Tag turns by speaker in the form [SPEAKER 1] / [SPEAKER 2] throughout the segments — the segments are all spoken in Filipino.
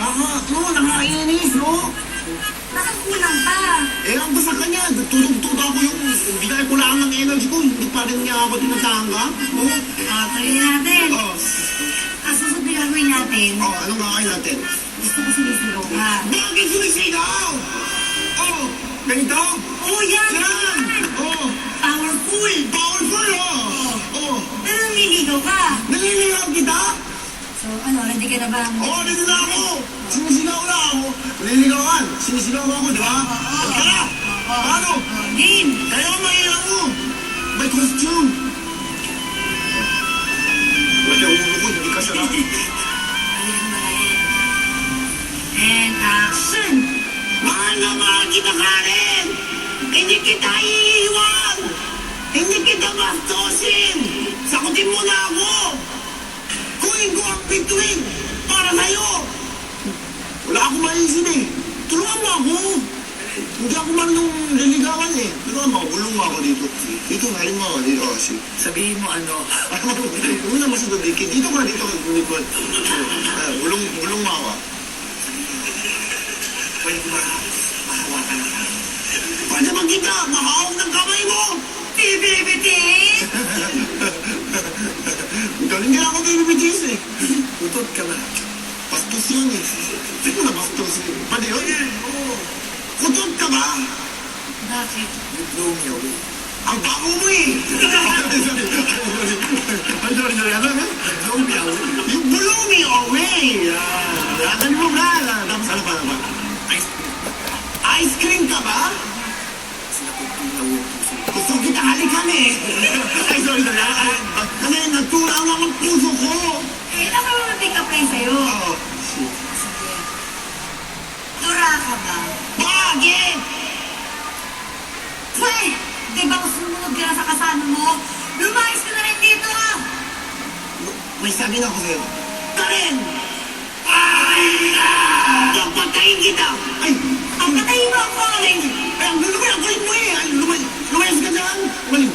[SPEAKER 1] Nakainis, no?
[SPEAKER 2] Bakit kulang pa?
[SPEAKER 1] Eh, ang basta kanya, tulog-tuga ako yung bigay ko lang ng energy ko, hindi pa rin niya ako tinatanga. Oh.
[SPEAKER 2] Tuloy natin.
[SPEAKER 1] Oh.
[SPEAKER 2] Ang susunod na gagawin natin,
[SPEAKER 1] Oh, anong gagawin natin?
[SPEAKER 2] gusto ko sinisigaw ka.
[SPEAKER 1] Bakit sumisigaw? Oh, ganito?
[SPEAKER 2] Oh, yan!
[SPEAKER 1] Yan! Oh,
[SPEAKER 2] Powerful!
[SPEAKER 1] powerful, oh! Oh,
[SPEAKER 2] Pero naliligaw ka.
[SPEAKER 1] naliligaw kita?
[SPEAKER 2] So, ready ka na ba?
[SPEAKER 1] Oh, dito na ako! Sumisigaw na ako! Naliligawan! Sumisigaw ako, di ba? Halika na! Paano?
[SPEAKER 2] Game!
[SPEAKER 1] Kaya mahirap mo! May costume! Wala ulo ko, hindi ka sarap.
[SPEAKER 2] Halika na yan. And action!
[SPEAKER 1] Mahal na mahal kita, Karen! Hindi kita iiwan! Hindi kita bastusin! Sakutin mo na ako! Kuhin ko ang bituin para sa'yo! Wala akong maisip eh. Tulungan mo ako! Hindi ako marunong liligawan eh. Tulungan mo, bulong mo ako dito. Dito, halin mo ako dito. Oh,
[SPEAKER 3] Sabihin mo ano?
[SPEAKER 1] Huwag na masadadikin. Dito ka, dito ka. Bulong mo ako.
[SPEAKER 3] Pwede ba mahawakan na ka?
[SPEAKER 1] Pwede ba kita? Mahawak ng kamay mo!
[SPEAKER 2] Bibibitin!
[SPEAKER 1] Galing din ako binibitis eh.
[SPEAKER 3] Utot ka ba?
[SPEAKER 1] Bastos yun eh. Sino na bastos eh? Pwede yun?
[SPEAKER 3] Oo.
[SPEAKER 1] Kutot ka ba?
[SPEAKER 2] Bakit?
[SPEAKER 3] You blow me away.
[SPEAKER 1] Ang bango mo eh! Sorry. Ano?
[SPEAKER 3] Blow me away.
[SPEAKER 1] You blew me away! Ano mo ba? Tapos ano pa naman?
[SPEAKER 3] Ice cream.
[SPEAKER 1] Ice cream ka ba?
[SPEAKER 3] Sinapagtunaw yung puso.
[SPEAKER 1] Gusto kita halikan eh! Ay, sorry. Kasi nagtulang ang puso ko!
[SPEAKER 2] Eh, nakamatik up rin sa'yo.
[SPEAKER 1] Oo.
[SPEAKER 2] Sige. Dura ka ba?
[SPEAKER 1] Bakit?
[SPEAKER 2] Pwede! Di ba sumunod ka na sa kasama mo? Lumayas ka na rin dito!
[SPEAKER 1] May sabi na ako sa'yo. Karen! Ay! Papatayin kita! Ay!
[SPEAKER 2] Ang patayin mo ako!
[SPEAKER 1] Ay! Ang lumay ang kulit mo eh! Ay, lumayas ka dyan! Maling!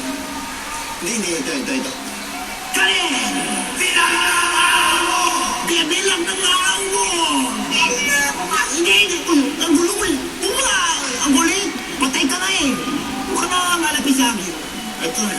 [SPEAKER 1] Hindi. Ito. Karen! Bilang mo! Bilang ng araw mo! Hindi! Uy, ang gulo mo eh! Ang gulit! Patay ka na eh! Huwag ka na malapit sa akin. Ito na.